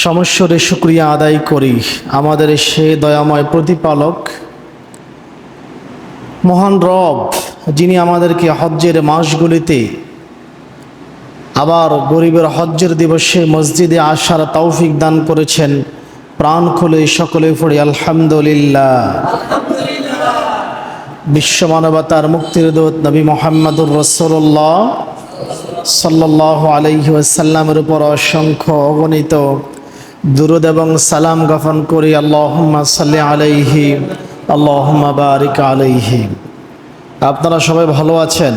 সমস্বরে শুকরিয়া আদায় করি আমাদের সে দয়াময় প্রতিপালক মহান রব, যিনি আমাদেরকে হজ্জের মাসগুলিতে আবার গরিবের হজ্জের দিবসে মসজিদে আসার তৌফিক দান করেছেন। প্রাণ খুলে সকলে পড়ি আলহামদুলিল্লাহ। বিশ্ব মানবতার মুক্তির দূত নবী মুহাম্মদুর রাসূলুল্লাহ সাল্লাল্লাহু আলাইহি ওয়াসাল্লামের উপর অসংখ্য অগণিত দুরূদ এবং সালাম জ্ঞাপন করি। আল্লাহুম্মা সাল্লি আলাইহি আল্লাহুম্মা বারিক আলাইহি। আপনারা সবাই ভালো আছেন?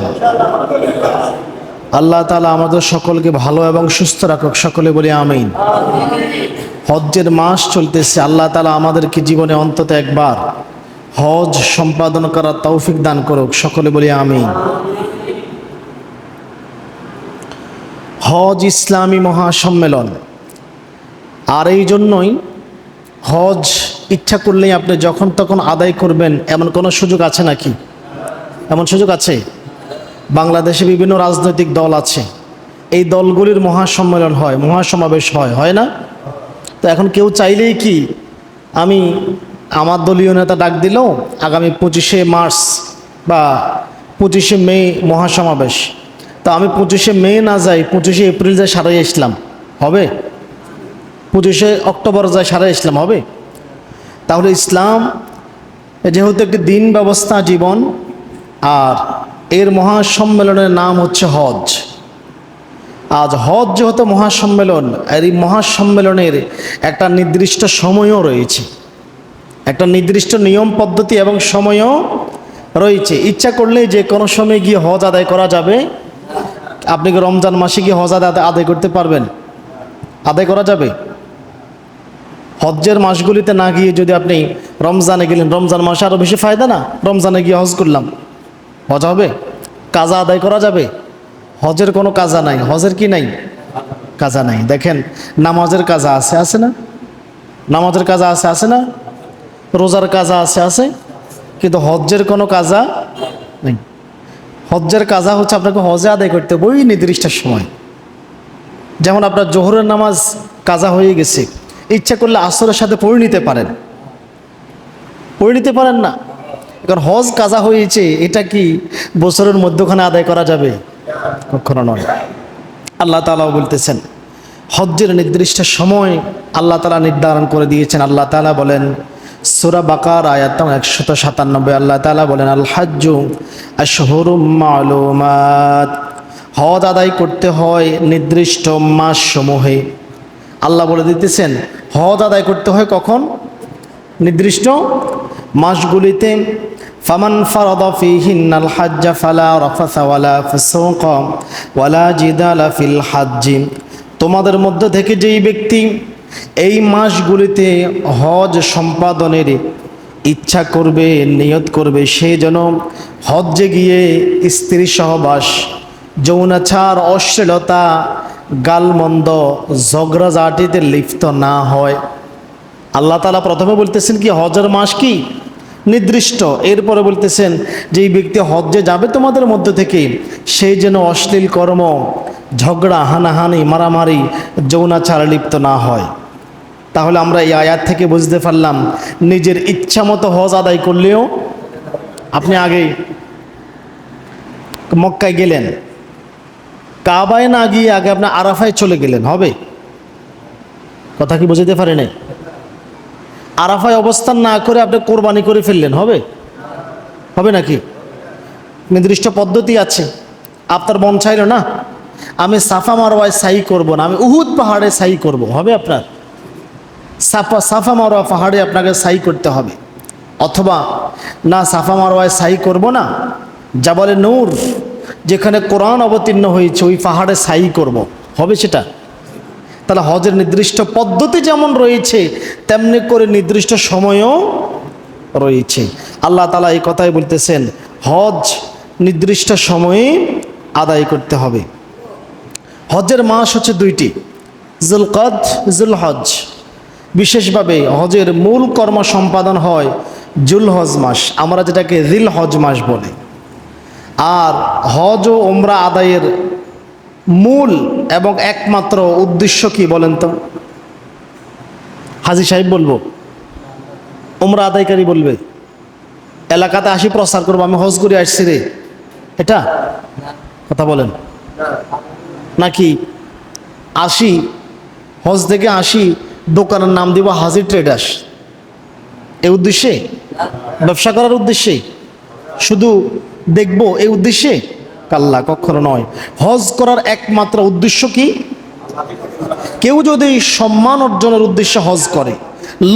আল্লাহ তাআলা আমাদের সকলকে ভালো এবং সুস্থ রাখুক, সকলে বলি আমিন। হজ্জের মাস চলতেছে, আল্লাহ তাআলা আমাদেরকে জীবনে অন্তত একবার হজ সম্পাদন করার তৌফিক দান করুক, সকলে বলি আমিন। হজ ইসলামী মহাসম্মেলন, আর এই জন্যই হজ ইচ্ছা করলেই আপনি যখন তখন আদায় করবেন এমন কোনো সুযোগ আছে নাকি? এমন সুযোগ আছে? বাংলাদেশে বিভিন্ন রাজনৈতিক দল আছে, এই দলগুলির মহাসম্মেলন হয়, মহাসমাবেশ হয় না? তো এখন কেউ চাইলেই কি আমি আমার দলীয় নেতা ডাক দিল আগামী 25শে মার্চ বা 25শে মে মহাসমাবেশ, তো আমি 25শে মে না যাই 25শে এপ্রিল যাই সারা ইসলাম হবে? 25শে অক্টোবর যায় সারা ইসলাম হবে? তাহলে ইসলাম যেহেতু একটি দিন ব্যবস্থা জীবন, আর এর মহাসম্মেলনের নাম হচ্ছে হজ। আজ হজ যেহেতু মহাসম্মেলন, আর এই মহাসম্মেলনের একটা নির্দিষ্ট সময়ও রয়েছে, একটা নির্দিষ্ট নিয়ম পদ্ধতি এবং সময়ও রয়েছে। ইচ্ছা করলে যে কোনো সময় গিয়ে হজ আদায় করা যাবে। আপনি কি রমজান মাসে গিয়ে হজ আদায় করতে পারবেন? আদায় করা যাবে? হজ্জের মাসগুলিতে না গিয়ে যদি আপনি রমজানে গেলেন, রমজান মাসে আরও বেশি ফায়দা না? রমজানে গিয়ে হজ করলাম, হজ হবে? কাজা আদায় করা যাবে? হজের কোনো কাজা নাই। হজের কি নাই? কাজা নাই। দেখেন, নামাজের কাজা আছে না? নামাজের কাজা আছে না? রোজার কাজা আছে, কিন্তু হজ্জের কোনো কাজা নেই। হজ্জের কাজা হচ্ছে আপনাকে হজে আদায় করতে হবে ওই নির্দিষ্ট সময়। যেমন আপনার জোহরের নামাজ কাজা হয়ে গেছে, ইচ্ছা করলে আসরের সাথে পড়ে নিতে পারেন না। কারণ হজ কাজা হয়েছে, এটা কি বছরের মধ্যখানে আদায় করা যাবে? কখনো নয়। আল্লাহ তাআলাও বলতেছেন হজ্জের নির্দিষ্ট সময় আল্লাহ তাআলা নির্ধারণ করে দিয়েছেন। আল্লাহ তাআলা বলেন সূরা বাকারা আয়াত 197, আল্লাহ তাআলা বলেন আল হাজ্জু আশহুরুম মালুমাত। হজ আদায় করতে হয় নির্দিষ্ট মাস সমূহে। আল্লাহ বলে দিতেছেন হজ আদায় করতে হয় কখন? নির্দিষ্ট মাসগুলিতে। ফামান ফারাদা ফীহিন্নাল হাজ্জা ফালা রাফাসা ওয়ালা ফুসুকা ওয়ালা জিদালা ফিল হাজ্জি। তোমাদের মধ্য থেকে যেই ব্যক্তি এই মাসগুলিতে হজ সম্পাদনের ইচ্ছা করবে, নিয়ত করবে, সে যেন হজ্জে গিয়ে স্ত্রী সহবাস, যৌনাচার, অশ্লীলতা, গালমন্দ, ঝগড়াঝাটিতে লিপ্ত না হয়। আল্লাহ তাআলা প্রথমে বলতেছেন কি হজের মাস কি নির্দিষ্ট, এরপরে বলতেছেন যে এই ব্যক্তি হজ্জে যাবে তোমাদের মধ্য থেকে সে যেন অশ্লীল কর্ম, ঝগড়া, হানাহানি, মারামারি, যৌনাচারে লিপ্ত না হয়। তাহলে আমরা এই আয়াত থেকে বুঝতে পারলাম নিজের ইচ্ছা মতো হজ আদায় করলেও, আপনি আগে মক্কায় গেলেন, কাবায় না গিয়ে আগে আপনি আরাফায় চলে গেলেন, হবে? কথা কি বুঝতে পারেন? আরাফায় অবস্থান না করে আপনি কোরবানি করে ফেললেন, হবে নাকি? নির্দিষ্ট পদ্ধতি আছে। আপনার মন চাইল না আমি সাফা মারওয়ায় সাই করব না, আমি উহুদ পাহাড়ে সাই করব, হবে? আপনার সাফা মারওয়া পাহাড়ে আপনাকে সাই করতে হবে। অথবা না সাফা মারওয়ায় সাই করব না, জাবালে নূর যেখানে কোরআন অবতীর্ণ হয়েছে ওই পাহাড়ে সাই করব, হবে সেটা? তাহলে হজের নির্দিষ্ট পদ্ধতি যেমন রয়েছে তেমনি করে নির্দিষ্ট সময়ও রয়েছে। আল্লাহ তাআলা এই কথাই বলতেছেন হজ নির্দিষ্ট সময়ে আদায় করতে হবে। হজের মাস হচ্ছে দুইটি, যুলকদ, যুলহজ। বিশেষভাবে হজের মূল কর্ম সম্পাদন হয় জুলহজ মাস, আমরা যেটাকে জিলহজ মাস বলি। আর হজ ও উমরা আদায়ের মূল এবং একমাত্র উদ্দেশ্য কি বলেন তো? হাজী সাহেব বলবো, উমরা আদায়কারী বলবে, এলাকাতে আসি প্রচার করবো আমি হজ করে আসছি রে, এটা কথা বলেন? নাকি আসি হজ থেকে আসি, দোকানের নাম দিব হাজী ট্রেডার্স, এই উদ্দেশ্যে, ব্যবসা করার উদ্দেশ্যে, শুধু দেখবো এই উদ্দেশ্যে? কাল্লা, কখনো নয়। হজ করার একমাত্র উদ্দেশ্য কি? কেউ যদি সম্মান অর্জনের উদ্দেশ্যে হজ করে,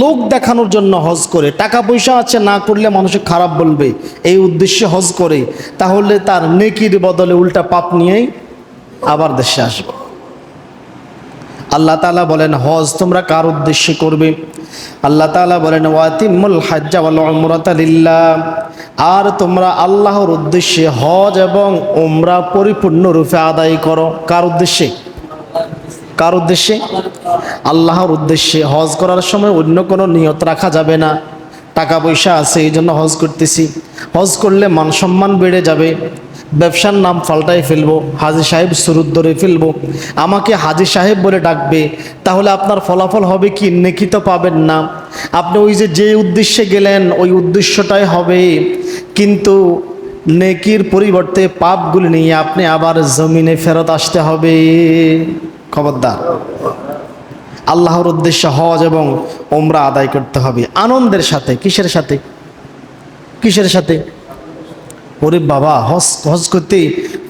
লোক দেখানোর জন্য হজ করে, টাকা পয়সা আছে না করলে মানুষে খারাপ বলবে, এই উদ্দেশ্যে হজ করে, তাহলে তার নেকির বদলে উল্টা পাপ নিয়েই আবার দেশে আসবে। আল্লাহ তাআলা বলেন হজ তোমরা কার উদ্দেশ্যে করবে? আল্লাহ তাআলা বলেন ওয়াতিমুল হাজ্জা ওয়াল উমরাতা লিল্লাহ, আর তোমরা আল্লাহর উদ্দেশ্যে হজ এবং উমরা পরিপূর্ণরূপে আদায় করো। কার উদ্দেশ্যে? কার উদ্দেশ্যে? আল্লাহর উদ্দেশ্যে। হজ করার সময় অন্য কোনো নিয়ত রাখা যাবে না, টাকা পয়সা আছে এই জন্য হজ করতেছি, হজ করলে মান সম্মান বেড়ে যাবে, ব্যবসার নাম পাল্টাই ফেলবো, হাজী সাহেব সুরুত ধরে ফেলবো, আমাকে হাজী সাহেব বলে ডাকবে, তাহলে আপনার ফলাফল হবে কি? নেকি তো পাবেন না। আপনি ওই যে উদ্দেশ্যে গেলেন ওই উদ্দেশ্যটাই হবে, কিন্তু নেকির পরিবর্তে পাপগুলি নিয়ে আপনি আবার জমিনে ফেরত আসতে হবে। খবরদার। আল্লাহর উদ্দেশ্যে হজ এবং উমরা আদায় করতে হবে আনন্দের সাথে। কিসের সাথে? কিসের সাথে? ওরে বাবা, হজ করতে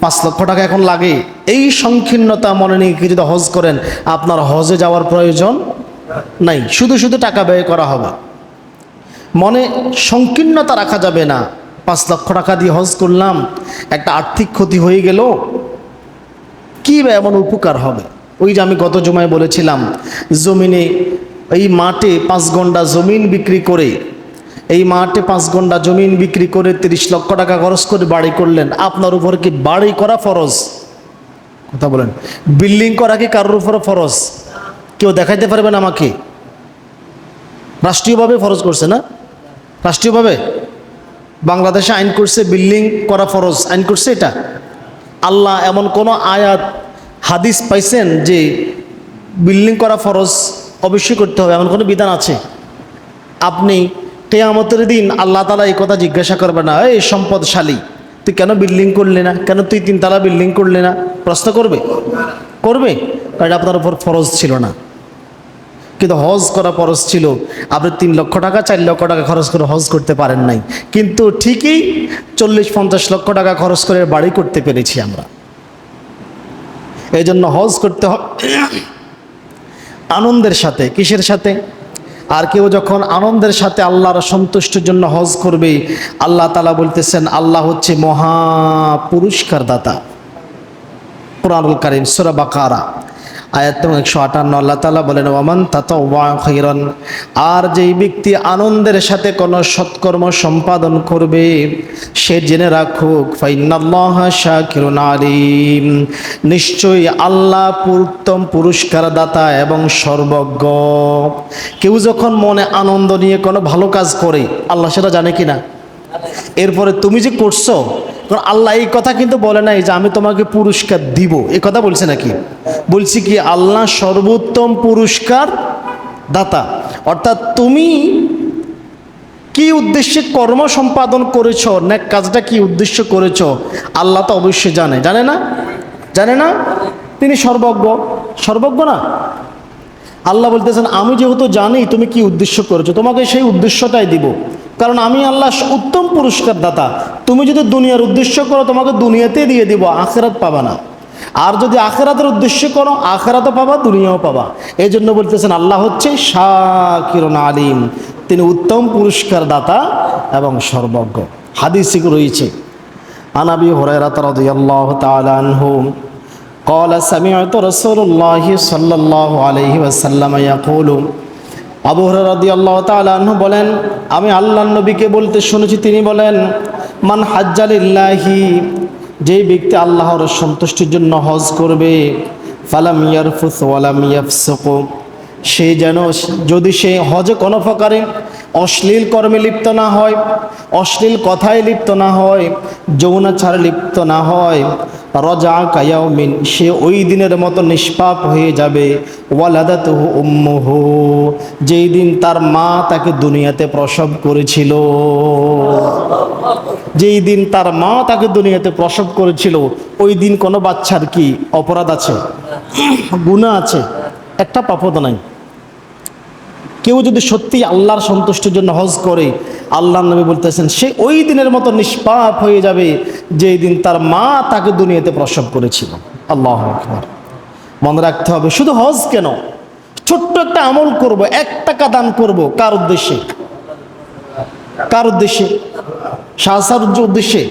5 লক্ষ টাকা এখন লাগে, এই সংকীর্ণতা মনে নিয়ে কি যদি হজ করেন, আপনার হজে যাওয়ার প্রয়োজন নাই, শুধু শুধু টাকা ব্যয় করা হবে। মনে সংকীর্ণতা রাখা যাবে না। 5 লক্ষ টাকা দিয়ে হজ করলাম, একটা আর্থিক ক্ষতি হয়ে গেল, কি বা এমন উপকার হবে? ওই যে আমি গত জুমায় বলেছিলাম, জমিনে এই মাঠে 5 গন্ডা জমিন বিক্রি করে, এই মাঠে 5 গন্ডা জমিন বিক্রি করে 30 লক্ষ টাকা খরচ করে বাড়ি করলেন, আপনার উপর কি বাড়ি করা ফরজ? কথা বলেন। বিল্ডিং করা কি কারোর উপর ফরজ? কেউ দেখাইতে পারবেন আমাকে? রাষ্ট্রীয়ভাবে ফরজ করছে না? রাষ্ট্রীয়ভাবে বাংলাদেশে আইন করছে বিল্ডিং করা ফরজ, আইন করছে এটা। আল্লাহ এমন কোনো আয়াত হাদিস পাইছেন যে বিল্ডিং করা ফরজ অবশ্যই করতে হবে, এমন কোনো বিধান আছে? আপনি কিয়ামতের দিন আল্লাহ তাআলা এই কথা জিজ্ঞাসা করবে না, এই সম্পদশালী তুই কেন বিল্ডিং করলি না, কেন তুই 3 তলা বিল্ডিং করলি না? প্রশ্ন করবে? করবে? এটা আপনার উপর ফরজ ছিল না, কিন্তু হজ করা ফরজ ছিল। আপনি 3 লক্ষ টাকা 4 লক্ষ টাকা খরচ করে হজ করতে পারেন নাই, কিন্তু ঠিকই 40-50 লক্ষ টাকা খরচ করে বাড়ি করতে পেরেছি আমরা। এই জন্য হজ করতে হবে আনন্দের সাথে। কিসের সাথে? আর কেউ যখন আনন্দের সাথে আল্লাহর সন্তুষ্টির জন্য হজ করবে, আল্লাহ তাআলা বলতেছেন আল্লাহ হচ্ছে মহা পুরস্কার দাতা। কুরআনুল কারীম সূরা বাকারা আয়াত 158 আল্লাহ তাআলা বলেন ওয়ামান তাতাওয়া খাইরান, আর যেই ব্যক্তি আনন্দের সাথে কোনো সৎকর্ম সম্পাদন করবে সে জেনে রাখুক ফাইন্নাল্লাহা শাকিরুন আলিম, নিশ্চয়ই আল্লাহ উত্তম পুরস্কার দাতা এবং সর্বজ্ঞ। কেউ যখন মনে আনন্দ নিয়ে কোনো ভালো কাজ করে, আল্লাহ সেটা জানে কিনা? এরপরে তুমি যে করছো, কারণ আল্লাহ এই কথা কিন্তু বলে নাই যে আমি তোমাকে পুরস্কার দিব, এই কথা বলছে নাকি? বলছি কি আল্লাহ সর্বোত্তম পুরস্কার দাতা। অর্থাৎ তুমি কি উদ্দেশ্যে কর্ম সম্পাদন করেছো, নেক কাজটা কি উদ্দেশ্য করেছো, আল্লাহ তো অবশ্যই জানে। জানে না? জানে না? তিনি সর্বজ্ঞ। সর্বজ্ঞ না? আল্লাহ বলতেছেন আমি যেহেতু জানি তুমি কি উদ্দেশ্য করেছো, তোমাকে সেই উদ্দেশ্যটাই দিব, কারণ আমি আল্লাহ উত্তম পুরস্কার দাতা। তুমি যদি দুনিয়ার উদ্দেশ্য করো তোমাকে দুনিয়াতেই দিয়ে দিব, আখিরাত পাবা না। আর যদি আখিরাতের উদ্দেশ্য করো আখিরাতও পাবা, দুনিয়াও পাবা। এই জন্য বলতেছেন আল্লাহ হচ্ছে শাকিরুন আলিম, তিনি উত্তম পুরস্কার দাতা এবং সর্বজ্ঞ। হাদিসে রয়েছে আনাবি হুরায়রা রাদিয়াল্লাহু তাআলা আনহু قال سمعت رسول الله صلى الله عليه وسلم يقول, আবু হুরায়রা রাদিয়াল্লাহু তাআলা আনহু বলেন আমি আল্লাহর নবীকে বলতে শুনেছি, তিনি বলেন মান হাজ্জা লিল্লাহি, যেই ব্যক্তি আল্লাহর সন্তুষ্টির জন্য হজ করবে, ফালাম ইয়ারফুস ওয়ালাম ইয়াফসুক, সে যেন, যদি সে হজে কোনো প্রকারে অশ্লীল কর্মে লিপ্ত না হয়, অশ্লীল কথায় লিপ্ত না হয়, যৌনাচারে লিপ্ত না হয়, রজা কায়াউমিন, সে ওই দিনের মতো নিষ্পাপ হয়ে যাবে। ওয়ালাদাতুহু উম্মুহু, যেই দিন তার মা তাকে দুনিয়াতে প্রসব করেছিল, যেই দিন তার মা তাকে দুনিয়াতে প্রসব করেছিল, ওই দিন কোনো বাচ্চার কি অপরাধ আছে? গুনাহ আছে? একটা পাপও নাই। কেউ যদি সত্যি আল্লাহর সন্তুষ্টির জন্য হজ করে, আল্লাহর নবী বলতেছেন সে ওই দিনের মতো নিষ্পাপ হয়ে যাবে যেই দিন তার মা তাকে দুনিয়াতে প্রসব করেছিল। আল্লাহু আকবার। মনে রাখতে হবে, শুধু হজ কেন, ছোট্ট একটা আমল করব, 1 টাকা দান করব, কার উদ্দেশ্যে? কার উদ্দেশ্যে? শাহসার উদ্দেশ্যে?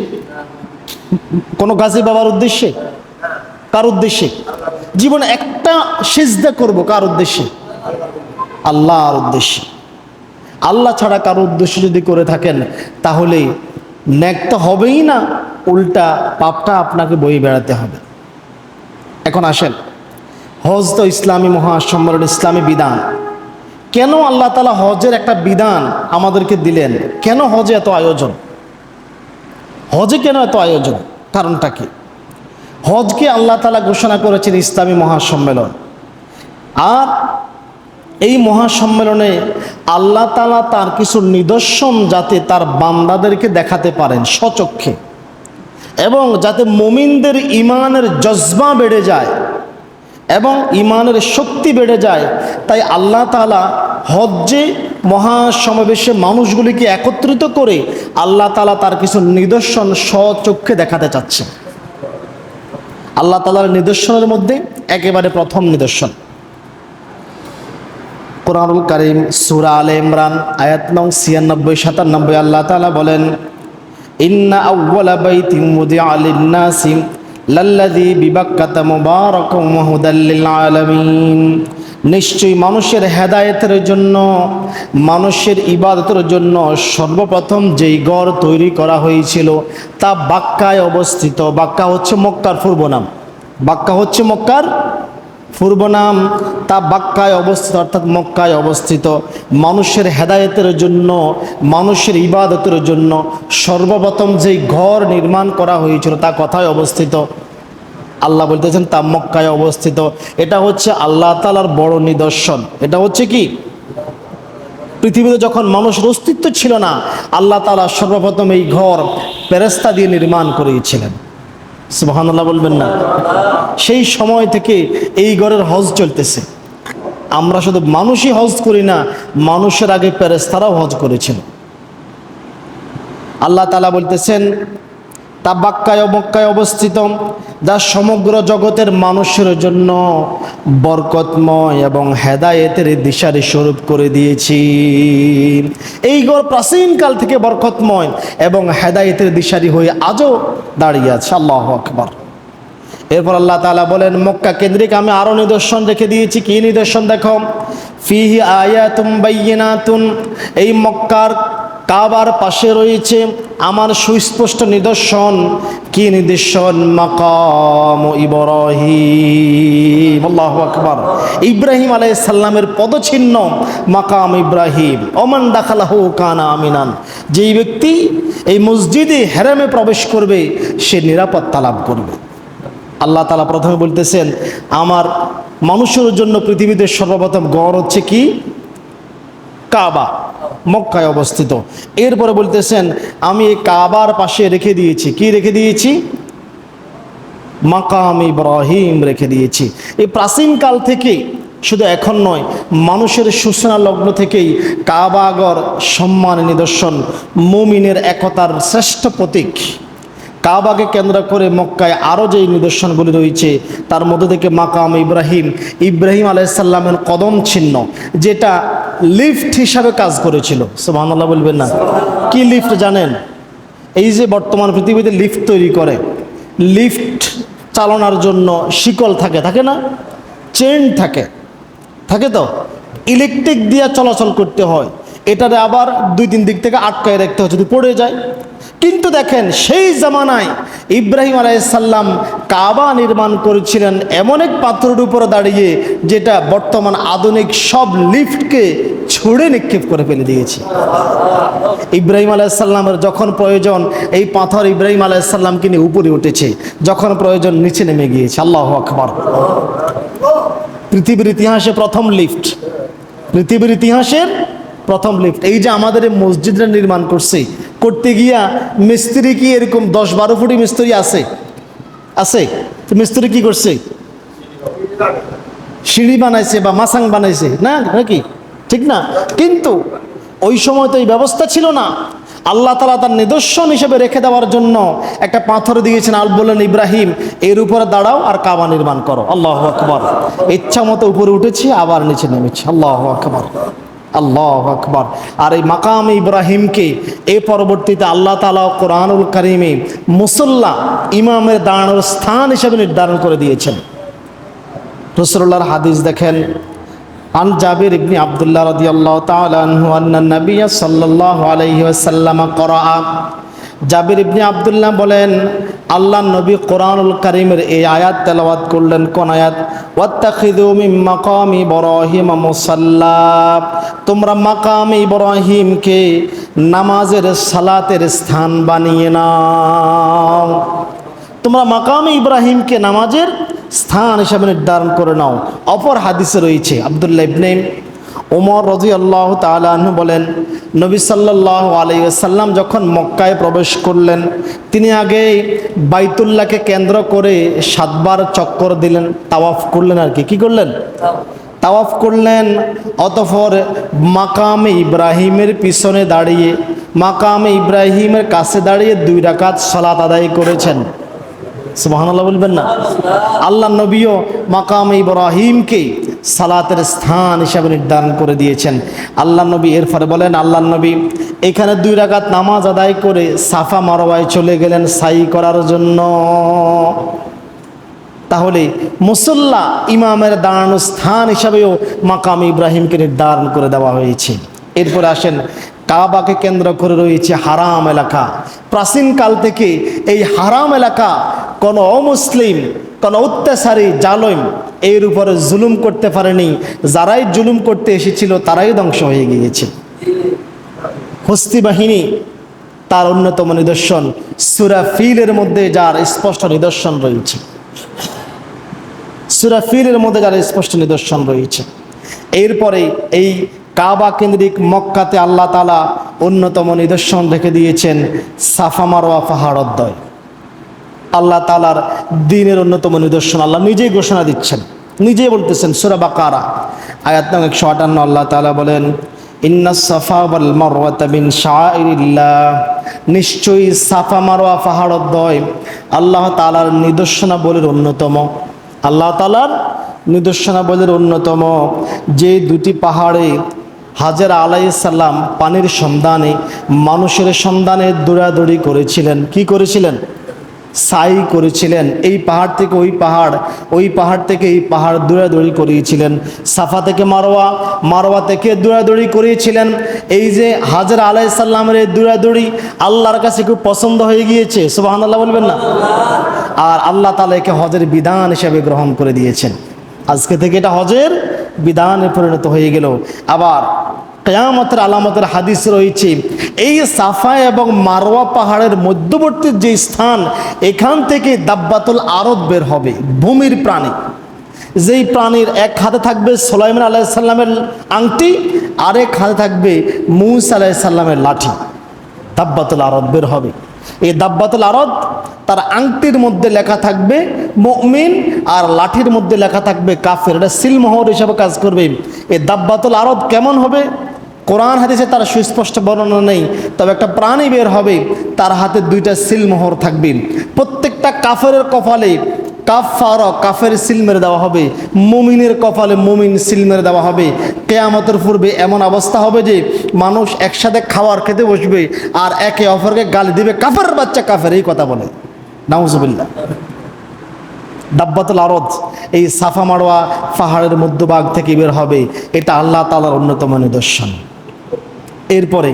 কোনো গাজী বাবার উদ্দেশ্যে? কার উদ্দেশ্যে? জীবনে একটা সিজদা করব, কার উদ্দেশ্যে? আল্লাহর উদ্দেশ্যে। আল্লাহ ছাড়া কারো উদ্দেশ্য যদি করে থাকেন, তাহলে নেক তো হবেই না, উল্টা পাপটা আপনাকে বয়ে বেড়াতে হবে। এখন আসেন, হজ তো ইসলামী মহাসম্মেলন, ইসলামী বিধান। কেন আল্লাহ তাআলা হজের একটা বিধান আমাদেরকে দিলেন? কেন হজে এত আয়োজন? হজে কেন এত আয়োজন? কারণটা কি? হজকে আল্লাহ তাআলা ঘোষণা করেছেন ইসলামী মহাসম্মেলন, আর এই মহাসম্মেলনে আল্লাহ তাআলা তার কিছু নিদর্শন যাতে তার বান্দাদেরকে দেখাতে পারেন স্বচক্ষে, এবং যাতে মুমিনদের ঈমানের জজবা বেড়ে যায় এবং ঈমানের শক্তি বেড়ে যায়, তাই আল্লাহ তাআলা হজ্জে মহাসমাবেশে মানুষগুলিকে একত্রিত করে আল্লাহ তাআলা তার কিছু নিদর্শন স্বচক্ষে দেখাতে চাচ্ছে। আল্লাহ তাআলার নিদর্শনের মধ্যে একেবারে প্রথম নিদর্শন, কুরআনুল কারীম সূরা আলে ইমরান আয়াত নং 96-97 আল্লাহ তাআলা বলেন, ইন্না আউওয়ালা বাইতিন মুদিআ লিন-নাসি লাল্লাযী বিবাক্কাতা মুবারাকান ওয়া হুদাল লিল আলামিন, নিশ্চয়ই মানুষের হেদায়েতের জন্য, মানুষের ইবাদতের জন্য সর্বপ্রথম যেই ঘর তৈরি করা হয়েছিল তা বাক্কায় অবস্থিত। বাক্কা হচ্ছে মক্কার পূর্ব নাম, বাক্কা হচ্ছে মক্কার পূর্ব নাম, তা বাক্কায় অবস্থিত, অর্থাৎ মক্কায় অবস্থিত। মানুষের হেদায়েতের জন্য, মানুষের ইবাদতের জন্য সর্বপ্রথম যেই ঘর নির্মাণ করা হয়েছিল তা কোথায় অবস্থিত? আল্লাহ বলতেছেন তা মক্কায় অবস্থিত। এটা হচ্ছে আল্লাহ তাআলার বড় নিদর্শন। এটা হচ্ছে কি? পৃথিবীতে যখন মানুষের অস্তিত্ব ছিল না, আল্লাহ তাআলা সর্বপ্রথম এই ঘর ফেরেশতা দিয়ে নির্মাণ করিয়েছিলেন। সুবহানাল্লাহ বলবেন না? সেই সময় থেকে এই ঘরের হজ চলতেছে। আমরা শুধু মানুষই হজ করি না, মানুষের আগে ফেরেশতারাও হজ করেছিল। আল্লাহ তাআলা বলতেছেন তা বাক্কায় মক্কায় অবস্থিত, যা সমগ্র জগতের মানুষের জন্য বরকতময় এবং হেদায়েতের দিশারি স্বরূপ করে দিয়েছি। এই ঘর প্রাচীনকাল থেকে বরকতময় এবং হেদায়েতের দিশারি হয়ে আজও দাঁড়িয়ে আছে। আল্লাহু আকবার। এরপর আল্লাহ তাআলা বলেন, মক্কা কেন্দ্রিক আমি আরো নিদর্শন রেখে দিয়েছি। কি নিদর্শন? দেখো, ফিহি আয়াতুম বাইয়িনাতুন, এই মক্কার কাবার পাশে রয়েছে আমার সুস্পষ্ট নিদর্শন। কি নিদর্শন? মাকাম ইব্রাহিম। আল্লাহু আকবার। ইব্রাহিম আলাইহিস সালামের পদচিহ্ন মাকাম ইব্রাহিম। ওমান দাখালাহু কানা আমিনান, যেই ব্যক্তি এই মসজিদে হারামে প্রবেশ করবে সে নিরাপত্তা লাভ করবে। আল্লাহ তাআলা প্রথমে বলতেছেন আমার মানুষের জন্য পৃথিবীতে সর্বপ্রথম ঘর হচ্ছে কি? কাবা, মক্কায় অবস্থিত। এরপরে বলতেছেন আমি এই কাবার পাশে রেখে দিয়েছি। কি রেখে দিয়েছি? মাকাম ইব্রাহিম রেখে দিয়েছি। এই প্রাচীনকাল থেকে, শুধু এখন নয়, মানুষের সূচনা লগ্ন থেকেই কাবাঘর সম্মানের নিদর্শন, মুমিনের একতার শ্রেষ্ঠ প্রতীক। কাবাকে কেন্দ্র করে মক্কায় আরও যেই নিদর্শনগুলি রয়েছে তার মধ্যে থেকে মাকাম ইব্রাহিম, ইব্রাহিম আলাইহিস সালামের কদম চিহ্ন, যেটা লিফট হিসাবে কাজ করেছিল। সুবহানাল্লাহ বলবেন না? কি লিফট জানেন? এই যে বর্তমান পৃথিবীতে লিফট তৈরি করে, লিফট চালানোর জন্য শিকল থাকে, থাকে না? চেন থাকে, থাকে তো? ইলেকট্রিক দিয়ে চলাচল করতে হয়। এটারে আবার 2-3 দিক থেকে আটকায় রাখতে হয় যদি পড়ে যায়। কিন্তু দেখেন সেই জামানায় ইব্রাহিম আলাইহিসসালাম কাবা নির্মাণ করেছিলেন এমন এক পাথরের উপরে দাঁড়িয়ে, যেটা বর্তমান আধুনিক সব লিফটকে ছুঁড়ে নিক্ষেপ করে ফেলে দিয়েছে। ইব্রাহিম আলাইহিসসালামের যখন প্রয়োজন এই পাথর ইব্রাহিম আলাইহিসসালামকে নিয়ে উপরে উঠেছে, যখন প্রয়োজন নিচে নেমে গিয়েছে। আল্লাহু আকবার। পৃথিবীর ইতিহাসে প্রথম লিফট, পৃথিবীর ইতিহাসের প্রথম লিফট। এই যে আমাদের এই মসজিদটা নির্মাণ করতে গিয়া মিস্ত্রি কি এরকম 10-12 ফুটি মিস্ত্রি আছে? তো মিস্ত্রি কি করছে? সিঁড়ি বানাইছে বা মাসাং বানাইছে না, নাকি? ঠিক না? কিন্তু ওই সময় তো এই ব্যবস্থা ছিল না। আল্লাহ তাআলা তার নিদর্শন হিসেবে রেখে দেওয়ার জন্য একটা পাথর দিয়েছেন, আর বললেন ইব্রাহিম এর উপরে দাঁড়াও আর কাবা নির্মাণ করো। আল্লাহু আকবার। ইচ্ছা মতো উপরে উঠেছে আবার নিচে নেমেছে। আল্লাহু আকবার, আল্লাহু আকবার। আর এই মাকাম ইব্রাহিমকে এই পরবর্তীতে আল্লাহ তাআলা কোরআনুল কারীমে মুসল্লা, ইমামের দাঁড়ানোর স্থান হিসেবে নির্ধারণ করে দিয়েছেন। রাসূলুল্লাহর হাদিস দেখেন, আন জাবির ইবনে আব্দুল্লাহ রাদিয়াল্লাহু তাআলা আনহু আন্না নবিয়্য সাল্লাল্লাহু আলাইহি ওয়াসাল্লাম ক্বরাআ। জাবির ইবনে আব্দুল্লাহ বলেন, আল্লাহর নবী কোরআনুল কারীমের এই আয়াত তেলাওয়াত করলেন। কোন আয়াত? ওয়াত্তাখিযু মিন মাকামি ইব্রাহিম মুসাল্লা। তোমরা মাকাম ইব্রাহিমকে নামাজের সালাতের স্থান বানিয়ে নাও। তোমরা মাকাম ইব্রাহিমকে নামাজের স্থান হিসাবে নির্ধারণ করে নাও। অপর হাদিসে রয়েছে, আব্দুল্লাহ ইবনে ওমর রাদিয়াল্লাহু তাআলা আনহু বলেন, নবী সাল্লাল্লাহু আলাইহি ওয়াসাল্লাম যখন মক্কায় প্রবেশ করলেন, তিনি আগে বাইতুল্লাহকে কেন্দ্র করে 7 বার চক্কর দিলেন, তাওয়াফ করলেন। আর কি করলেন? তাওয়াফ করলেন। অতঃপর মাকামে ইব্রাহিমের পিছনে দাঁড়িয়ে, মাকামে ইব্রাহিমের কাছে দাঁড়িয়ে 2 রাকাত সালাত আদায় করেছেন। সুবহানাল্লাহ বলবেন না? আল্লাহ নবীও মাকামে ইব্রাহিমকে সালাতের স্থান হিসাবে নির্ধারণ করে দিয়েছেন। আল্লাহ নবী এরপরে বলেন, আল্লাহ নবী এখানে 2 রাকাত নামাজ আদায় করে সাফা মারওয়ায় চলে গেলেন সাই করার জন্য। তাহলে মুসল্লা, ইমামের দাঁড়ানোর স্থান হিসাবেও মাকাম ইব্রাহিমকে নির্ধারণ করে দেওয়া হয়েছে। এরপরে আসেন, কাবাকে কেন্দ্র করে রয়েছে হারাম এলাকা। প্রাচীনকাল থেকে এই হারাম এলাকা কোনো অমুসলিম, কোনো অত্যাচারী জালেম এর উপরে জুলুম করতে পারেনি। যারাই জুলুম করতে এসেছিল তারাই ধ্বংস হয়ে গিয়েছে। হস্তি বাহিনী তার অন্যতম নিদর্শন সূরা ফিলের মধ্যে যার স্পষ্ট নিদর্শন রয়েছে। সূরা ফিলের মধ্যে যার স্পষ্ট নিদর্শন রয়েছে। এরপরে এই কাবা কেন্দ্রিক মক্কাতে আল্লাহ তাআলা অন্যতম নিদর্শন রেখে দিয়েছেন সাফা মারওয়া পাহাড়দ্বয়। আল্লাহ তাআলার দ্বীনের অন্যতম নিদর্শন আল্লাহ নিজেই ঘোষণা দিচ্ছেন, নিজেই বলতেছেন। সূরা বাকারা আয়াত নং 158 আল্লাহ তাআলা বলেন, ইন্নাস সাফা ওয়াল মারওয়াতা মিন শাআইরিল্লাহ। নিশ্চয়ই সাফা মারওয়া পাহাড়দ্বয় আল্লাহ তাআলার নিদর্শনাবলীর অন্যতম। আল্লাহ তাআলার নিদর্শনাবলীর অন্যতম। যে 2টি পাহাড়ে হাজেরা আলাইহিস সালাম পানির সন্ধানে, মানুষের সন্ধানে দৌড়াদৌড়ি করেছিলেন। কি করেছিলেন? সাই করেছিলেন। এই পাহাড় থেকে ওই পাহাড়, ওই পাহাড় থেকে এই পাহাড় দৌড়াদৌড়ি করিয়েছিলেন। সাফা থেকে মারওয়া, মারওয়া থেকে দৌড়াদৌড়ি করিয়েছিলেন। এই যে হাজেরা আলাইহিস সালামের এই দৌড়াদৌড়ি আল্লাহর কাছে খুব পছন্দ হয়ে গিয়েছে। সুবহানাল্লাহ বলবেন না? আর আল্লাহ তাআলা একে হজের বিধান হিসেবে গ্রহণ করে দিয়েছেন। আজকে থেকে এটা হজের বিধানে পরিণত হয়ে গেল। আবার কিয়ামতের আলামতের হাদিস রয়েছে, এই সাফা এবং মারওয়া পাহাড়ের মধ্যবর্তী যে স্থান, এখান থেকে দাব্বাতুল আরদ বের হবে, ভূমির প্রাণী। যেই প্রাণীর এক হাতে থাকবে সুলাইমান আলাইহিস সালামের আংটি, আরেক হাতে থাকবে মূসা আলাইহিস সালামের লাঠি। দাব্বাতুল আরদ বের হবে। এই দাব্বাতুল আরদ, তার আংটির মধ্যে লেখা থাকবে মুমিন আর লাঠির মধ্যে লেখা থাকবে কাফের। এটা সিলমোহর হিসাবে কাজ করবে। এই দাব্বাতুল আরদ কেমন হবে? কোরআন হাদিসে তার সুস্পষ্ট বর্ণনা নেই, তবে একটা প্রাণী বের হবে, তার হাতে 2টা সিলমোহর থাকবে। প্রত্যেকটা কাফেরের কপালে কাফার, কাফের সিল মেরে দেওয়া হবে, মুমিনের কপালে মুমিন সিল মেরে দেওয়া হবে। কিয়ামতের পূর্বে এমন অবস্থা হবে যে মানুষ একসাথে খাবার খেতে বসবে আর একে অপরকে গালি দিবে, কাফের বাচ্চা কাফের, এই কথা বলে। নাউজুবিল্লাহ। দাব্বাতুল আরদ এই সাফা মারওয়া পাহাড়ের মধ্যভাগ থেকে বের হবে। এটা আল্লাহ তাআলার অন্যতম নিদর্শন। এরপরে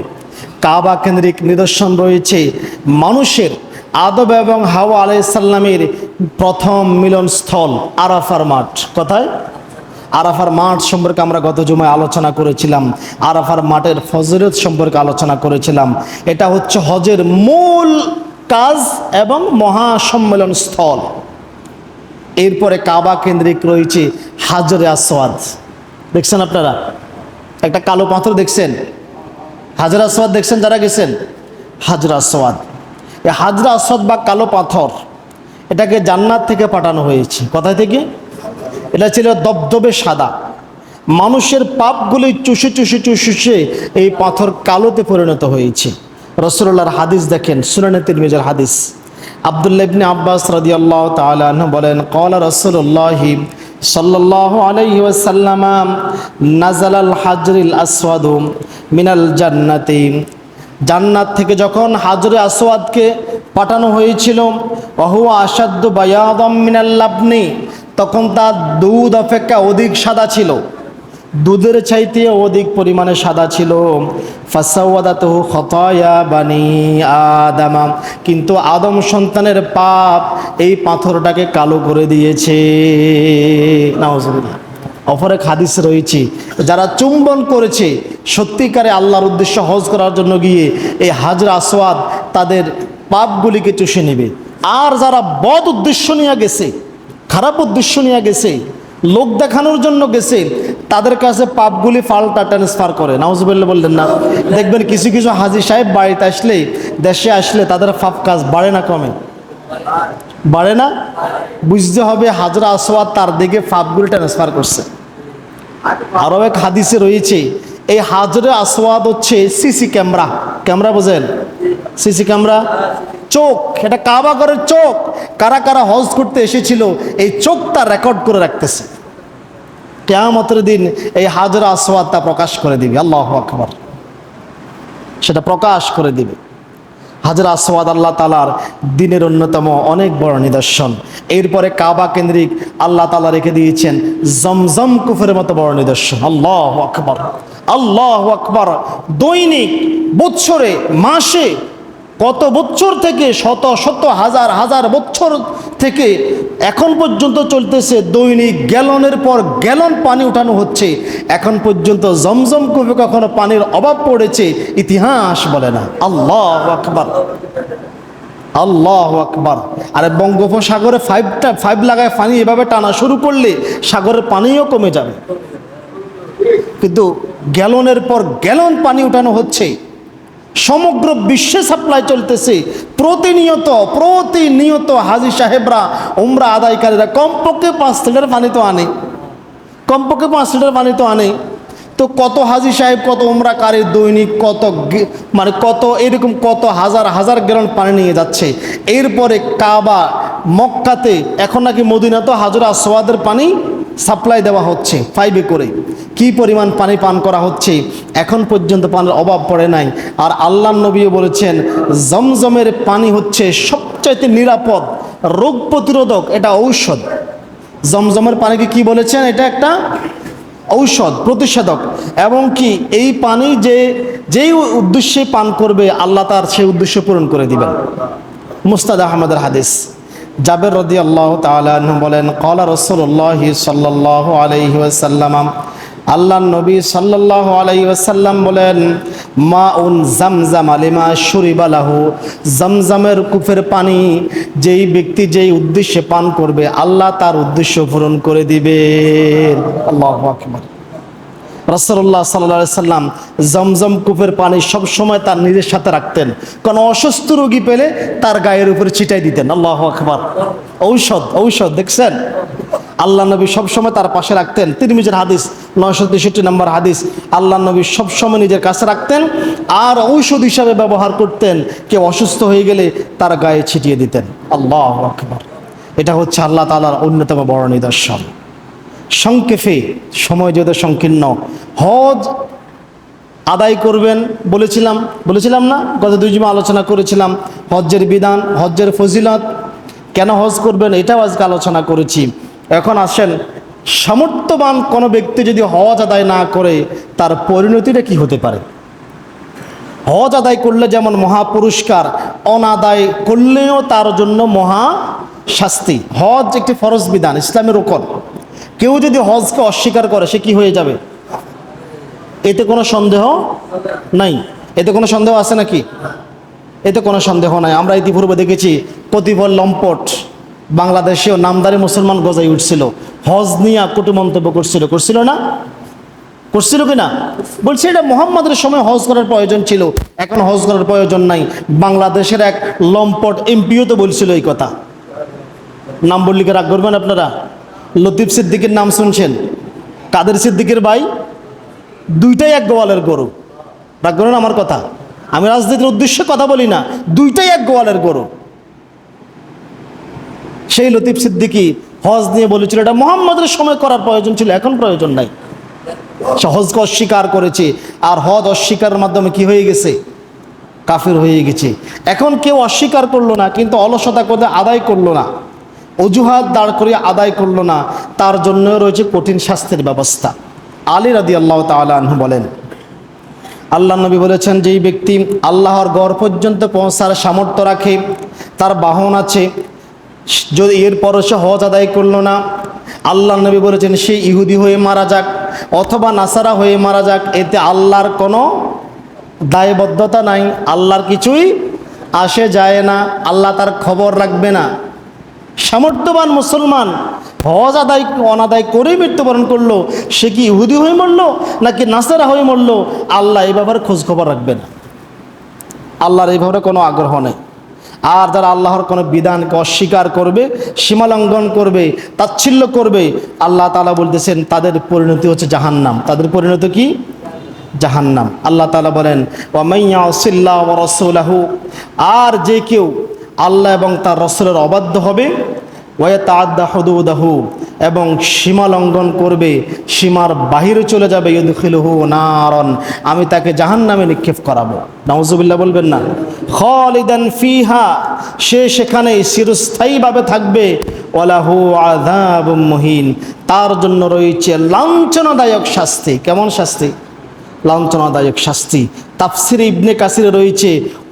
কাবা কেন্দ্রিক নিদর্শন রয়েছে মানুষের আদম এবং হাওয়া আলাইহিস সালামের প্রথম মিলনস্থল আরাফার মাঠ। কোথায়? আরাফার মাঠ সম্পর্কে আমরা গত জুমায় আলোচনা করেছিলাম। আরাফার মাঠের ফজিলত সম্পর্কে আলোচনা করেছিলাম। এটা হচ্ছে হজের মূল কাজ এবং মহাসম্মেলন স্থল। এরপরে কাবা কেন্দ্রিক রয়েছে হাজরে আসওয়াদ। দেখছেন আপনারা? একটা কালো পাথর দেখছেন? হাজরে আসওয়াদ দেখছেন যারা গেছেন? হাজরে আসওয়াদ, এই হাজরে আসওয়াদ বা কালো পাথর, এটাকে জান্নাত থেকে পাঠানো হয়েছে। কোথায় থেকে? এটা ছিল দবদবে সাদা। মানুষের পাপগুলি চুষে চুষে চুষে এই পাথর কালোতে পরিণত হয়েছে। রাসূলুল্লাহর হাদিস দেখেন, সুনানে তিরমিজির হাদিস। আব্দুল্লাহ ইবনে আব্বাস রাদিয়াল্লাহু তাআলা আনহু বলেন, ক্বালা রাসূলুল্লাহ সাল্লাল্লাহু আলাইহি ওয়াসাল্লাম নাযালাল হাজরুল আসওয়াদু মিনাল জান্নাতি। জান্নাত থেকে যখন হাজরে আসওয়াদকে পাঠানো হয়েছিল, ওয়াহুয়া আশাদ্দু বায়াদাম মিনাল লাবনি, তখন তার দুধ অপেক্ষা অধিক সাদা ছিল, দুধের চাইতে অধিক পরিমাণে সাদা ছিল। ফাসাওয়াদাতুহু খতায়া বানি আদাম, কিন্তু আদম সন্তানের পাপ এই পাথরটাকে কালো করে দিয়েছে। নাউজুবিল্লাহ। অপর এক হাদিস রয়েছে, যারা চুম্বন করেছে সত্যিকারে আল্লাহর উদ্দেশ্যে হজ করার জন্য গিয়ে এই হাজরে আসওয়াদ তাদের পাপগুলিকে চুষে নেবে। আর যারা বদ উদ্দেশ্য নিয়ে গেছে, খারাপ উদ্দেশ্য নিয়ে গেছে, লোক দেখানোর জন্য গেছে, তাদের কাছে পাপগুলি পাল্টা ট্রান্সফার করে। নাউজুবিল্লাহ বললেন না? দেখবেন কিছু কিছু হাজী সাহেব বাড়িতে আসলে, দেশে আসলে তাদের পাপ কাজ বাড়ে না কমে? বাড়ে না? বুঝতে হবে হাজরে আসওয়াদ তার দিকে পাপগুলি ট্রান্সফার করছে। আরও এক হাদিসে রয়েছে, এই হাজরে আসওয়াদ হচ্ছে সিসি ক্যামেরা। ক্যামেরা বোঝেন? সিসি ক্যামেরা, চোখ। এটা কাবা ঘরের চোখ। কারা কারা হজ করতে এসেছিল এই চোখটা রেকর্ড করে রাখতেছে। কিয়ামতের দিন এই হাজরে আসওয়াদ তা প্রকাশ করে দিবে। আল্লাহু আকবার। সেটা প্রকাশ করে দিবে। হাজরে আসওয়াদ আল্লাহ তাআলার দিনের অন্যতম অনেক বড় নিদর্শন। এরপরে কাবা কেন্দ্রিক আল্লাহ তাআলা রেখে দিয়েছেন জমজম কুফের মতো বড় নিদর্শন। আল্লাহু আকবার, আল্লাহু আকবার। দৈনিক, বৎসরে, মাসে, কত বছর থেকে, শত শত হাজার হাজার বছর থেকে এখন পর্যন্ত চলতেছে। দৈনিক গ্যালনের পর গ্যালন পানি উঠানো হচ্ছে। এখন পর্যন্ত জমজম কূপে কখনো পানির অভাব পড়েছে ইতিহাস বলে না। আল্লাহু আকবার, আল্লাহু আকবার। আরে বঙ্গোপসাগরে পাইপ লাগায় পানি এভাবে টানা শুরু করলে সাগরের পানিও কমে যাবে। কিন্তু গ্যালনের পর গ্যালন পানি উঠানো হচ্ছে। সমগ্র বিশ্বে সাপ্লাই চলতেছে। প্রতিনিয়ত হাজী সাহেবরা, উমরা আদায়কারীরা কমপক্ষে 5 লিটার পানি তো আনে, কমপক্ষে 5 লিটার পানি তো আনে। তো কত হাজী সাহেব, কত উমরাকারী দৈনিক কত এরকম কত হাজার হাজার গ্যালন পানি নিয়ে যাচ্ছে। এরপরে কাবা, মক্কাতে, এখন নাকি মদিনাতেও হাজরে আসওয়াদের পানি সাপ্লাই দেওয়া হচ্ছে পাইপে করে। কি পরিমাণ পানি পান করা হচ্ছে, এখন পর্যন্ত পানির অভাব পড়ে নাই। আর আল্লাহর নবীও বলেছেন জমজমের পানি হচ্ছে সবচাইতে নিরাপদ, রোগ প্রতিরোধক, এটা ঔষধ। জমজমের পানিকে কি বলেছেন? এটা একটা ঔষধ, প্রতিষেধক। এবং কি এই পানি যেই উদ্দেশ্যে পান করবে আল্লাহ তার সেই উদ্দেশ্য পূরণ করে দিবেন। মুস্তাদ আহমদের হাদিস। জাবের রাদিয়াল্লাহু তাআলা আনহু বলেন, ক্বালা রাসূলুল্লাহ সাল্লাল্লাহু আলাইহি ওয়াসাল্লাম, আল্লাহর নবী সাল্লাল্লাহু আলাইহি ওয়াসাল্লাম বলেন, মাউন জামজাম লিমা শুরিবা লাহু, জামজামের কূপের পানি যেই ব্যক্তি যেই উদ্দেশ্যে পান করবে আল্লাহ তার উদ্দেশ্য পূরণ করে দিবেন। আল্লাহু আকবার। রাসূলুল্লাহ সাল্লাল্লাহু আলাইহি সাল্লাম জমজম কূপের পানি সবসময় তার নিজের সাথে রাখতেন। কোনো অসুস্থ রোগী পেলে তার গায়ের উপরে ছিটাই দিতেন। আল্লাহু আকবার। ঔষধ দেখছেন? আল্লাহ নবী সবসময় তার পাশে রাখতেন। তিরমিজির হাদিস 963 নম্বর হাদিস। আল্লাহ নবী সবসময় নিজের কাছে রাখতেন আর ঔষধ হিসাবে ব্যবহার করতেন। কেউ অসুস্থ হয়ে গেলে তার গায়ে ছিটিয়ে দিতেন। আল্লাহু আকবার। এটা হচ্ছে আল্লাহ তাআলার অন্যতম বড় নিদর্শন। সংক্ষেপে, সময় যেহেতু সংকীর্ণ, হজ আদায় করবেন বলেছিলাম না? গত 2 জুমা আলোচনা করেছিলাম হজ্জের বিধান, হজ্জের ফজিলত, কেন হজ করবেন এটাও আজকে আলোচনা করেছি। এখন আসেন, সামর্থ্যবান কোনো ব্যক্তি যদি হজ আদায় না করে তার পরিণতিটা কি হতে পারে? হজ আদায় করলে যেমন মহা পুরস্কার, অনাদায় করলেও তার জন্য মহা শাস্তি। হজ একটি ফরজ বিধান, ইসলামের রুকন। কেউ যদি হজকে অস্বীকার করে সে কি হয়ে যাবে? এতে কোনো সন্দেহ নাই। এতে কোনো সন্দেহ আছে নাকি? এতে কোনো সন্দেহ নাই। আমরা ইতিপূর্বে দেখেছি কতিপয় লম্পট বাংলাদেশেও নামদারি মুসলমান গজাই উঠছিল, হজ নিয়ে কটু মন্তব্য করছিল না? করছিল কি না? বলছি এটা মুহাম্মাদের সময় হজ করার প্রয়োজন ছিল, এখন হজ করার প্রয়োজন নাই। বাংলাদেশের এক লম্পট এমপিও তো বলছিল এই কথা। নাম বললে কি রাগ করবেন আপনারা? লতিফ সিদ্দিকের নাম শুনছেন? কাদের সিদ্দিকের ভাই, দুইটাই এক গোয়ালের গরু। রাগ করেন আমার কথা? আমি রাজনীতির উদ্দেশ্যে কথা বলি না, দুইটাই এক গোয়ালের গরু। সেই লতিফ সিদ্দিকি হজ নিয়ে বলেছিল এটা মুহাম্মাদের সময় করার প্রয়োজন ছিল, এখন প্রয়োজন নাই। সে হজকে অস্বীকার করেছে, আর হজ অস্বীকারের মাধ্যমে কি হয়ে গেছে? কাফির হয়ে গেছে। এখন কেউ অস্বীকার করলো না, কিন্তু অলসতা করে আদায় করলো না, অজুহাত দাঁড় করিয়ে আদায় করলো না, তার জন্য রয়েছে কঠিন শাস্তির ব্যবস্থা। আলী রাদিয়াল্লাহু তাআলা আনহু বলেন, আল্লাহ নবী বলেছেন, যেই ব্যক্তি আল্লাহর ঘর পর্যন্ত পৌঁছার সামর্থ্য রাখে, তার বাহন আছে, যদি এরপরও সে হজ আদায় করলো না, আল্লাহ নবী বলেছেন সে ইহুদি হয়ে মারা যাক অথবা নাসারা হয়ে মারা যাক, এতে আল্লাহর কোনো দায়বদ্ধতা নাই, আল্লাহর কিছুই আসে যায় না, আল্লাহ তার খবর রাখবে না। সামর্থ্যবান মুসলমান হজ আদায় অনাদায় করে মৃত্যুবরণ করলো, সে কি ইহুদি হয়ে মরলো নাকি নাসারা হয়ে মরলো, আল্লাহ এই ব্যাপারে খোঁজ খবর রাখবে না। আল্লাহর এই ব্যাপারে কোনো আগ্রহ নেই। আর যারা আল্লাহর কোনো বিধানকে অস্বীকার করবে, সীমালঙ্ঘন করবে, তাচ্ছিল্য করবে, আল্লাহ তাআলা বলতেছেন তাদের পরিণতি হচ্ছে জাহান্নাম। তাদের পরিণতি কি? জাহান্নাম। আল্লাহ তাআলা বলেন, ওয়া মান ইয়াসিল্লাহ ওয়া রাসূলাহু, আর যে কেউ আল্লাহ এবং তার রাসূলের অবাধ্য হবে, ওয়া ইয়াতাআদ্দা হুদুদাহু, এবং সীমা লঙ্ঘন করবে, সীমার বাহিরে চলে যাবে, ইউদখিলুহু নারন, আমি তাকে জাহান্নামে নিক্ষেপ করাবো। নাউজুবিল্লাহ বলবেন না? খালিদান ফিহা, সে সেখানে চিরস্থায়ীভাবে থাকবে। ওয়ালাহু আযাবুম মুহিন, তার জন্য রয়েছে লাঞ্ছনাদায়ক শাস্তি। কেমন শাস্তি? লাঞ্ছনাদায়ক শাস্তি। তাফসিরে ইবনে কাসিরে রয়েছে,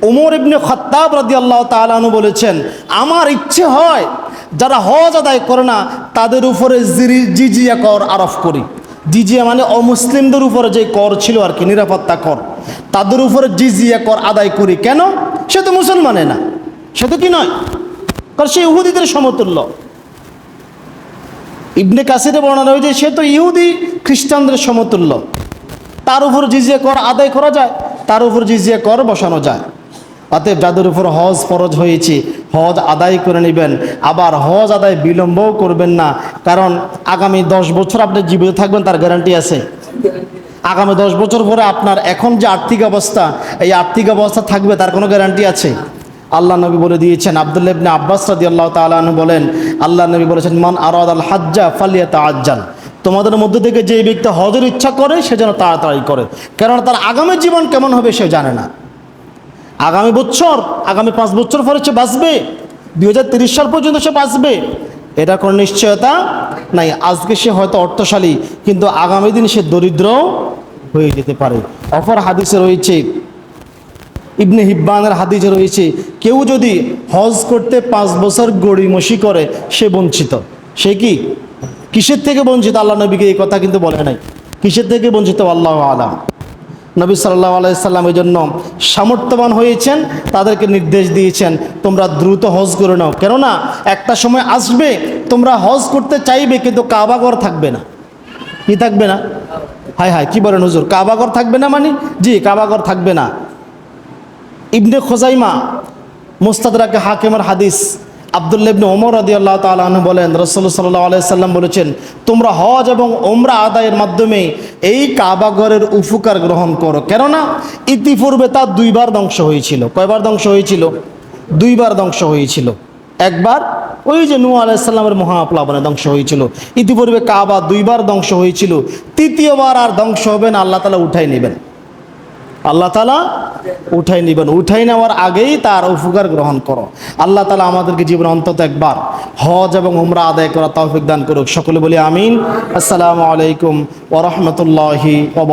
ওমর ইবনে খাত্তাব রাদিয়াল্লাহু তাআলা আনহু বলেছেন, আমার ইচ্ছে হয় যারা হজ আদায় করে না তাদের উপরে জিজিয়া কর আরোপ করি। জিজিয়া মানে অমুসলিমদের উপরে যে কর ছিল আর কি, নিরাপত্তা কর, তাদের উপরে জিজিয়া কর আদায় করি। কেন? সে তো মুসলমানে না, সে তো কি নয়, কারণ সে ইহুদিদের সমতুল্য। ইবনে কাসিরে বর্ণনা হয়েছে সে তো ইহুদি খ্রিস্টানদের সমতুল্য, তার উপর জিজিয়া কর আদায় করা যায়, তার উপর জিজিয়া কর বসানো যায়। অতএব যাদের উপর হজ ফরজ হয়েছে হজ আদায় করে নেবেন, আবার হজ আদায় বিলম্বও করবেন না, কারণ আগামী 10 বছর আপনি জীবিত থাকবেন তার গ্যারান্টি আছে। আগামী 10 বছর পরে আপনার এখন যে আর্থিক অবস্থা, এই আর্থিক অবস্থা থাকবে তার কোনো গ্যারান্টি আছে? আল্লাহ নবী বলে দিয়েছেন, আব্দুল্লাহ ইবনে আব্বাস রাদিয়াল্লাহু তাআলা আনহু বলেন, আল্লাহ নবী বলেছেন, মান আরাদাল হাজ্জা ফালিয়াতাআজ্জাল, তোমাদের মধ্যে থেকে যে ব্যক্তি হজের ইচ্ছা করে সে যেন তাড়াতাড়ি করে, কারণ তার আগামী জীবন কেমন হবে সে জানে না। আগামী বছর, আগামী 5 বছর পরে সে বাঁচবে, 2030 সাল পর্যন্ত সে বাঁচবে, এটা কোনো নিশ্চয়তা নাই। আজকে সে হয়তো অর্থশালী, কিন্তু আগামী দিন সে দরিদ্র হয়ে যেতে পারে। অপর হাদিসে রয়েছে, ইবনে হিব্বানের হাদিসে রয়েছে, কেউ যদি হজ করতে 5 বছর গড়িমসি করে সে বঞ্চিত। সে কি কিসের থেকে বঞ্চিত? আল্লাহ নবীকে এই কথা কিন্তু বলে নাই। কিসের থেকে বঞ্চিত? আল্লাহু আলাম। নবী সাল্লাল্লাহু আলাইহি সাল্লাম এই জন্য সামর্থ্যবান হয়েছেন, তাদেরকে নির্দেশ দিয়েছেন তোমরা দ্রুত হজ করে নাও, কেননা একটা সময় আসবে তোমরা হজ করতে চাইবে কিন্তু কাবাঘর থাকবে না। কি থাকবে না? হায় হায়, কি বলেন হুজুর, কাবাঘর থাকবে না মানে? জি, কাবাঘর থাকবে না। ইবনে খুজাইমা মুস্তাদরাকে হাকিমের হাদিস, আব্দুল্লাহ ইবনে ওমর রাদিয়াল্লাহু তাআলা আনহু বলেন, রাসূলুল্লাহ সাল্লাল্লাহু আলাইহি সাল্লাম বলেছেন, তোমরা হজ এবং ওমরা আদায়ের মাধ্যমে এই কাবাঘরের উপকার গ্রহণ করো, কেননা ইতিপূর্বে তা 2 বার ধ্বংস হয়েছিল। কয়বার ধ্বংস হয়েছিল? 2 বার ধ্বংস হয়েছিল। একবার ওই যে নূহ আলাইহিস সালামের মহাপ্লাবনে ধ্বংস হয়েছিল, ইতিপূর্বে কাবা 2 বার ধ্বংস হয়েছিল, তৃতীয়বার আর ধ্বংস হবে না, আল্লাহ তাআলা উঠাই নেবেন। আল্লাহ তাআলা উঠাই নেবেন। উঠাই নেওয়ার আগেই তার উপকার গ্রহণ করো। আল্লাহ তাআলা আমাদেরকে জীবনে অন্তত একবার হজ এবং উমরা আদায় করার তৌফিক দান করুক। সকলে বলি আমিন। আসসালামু আলাইকুম ওয়া রাহমাতুল্লাহি ওয়া বারাকাতুহু।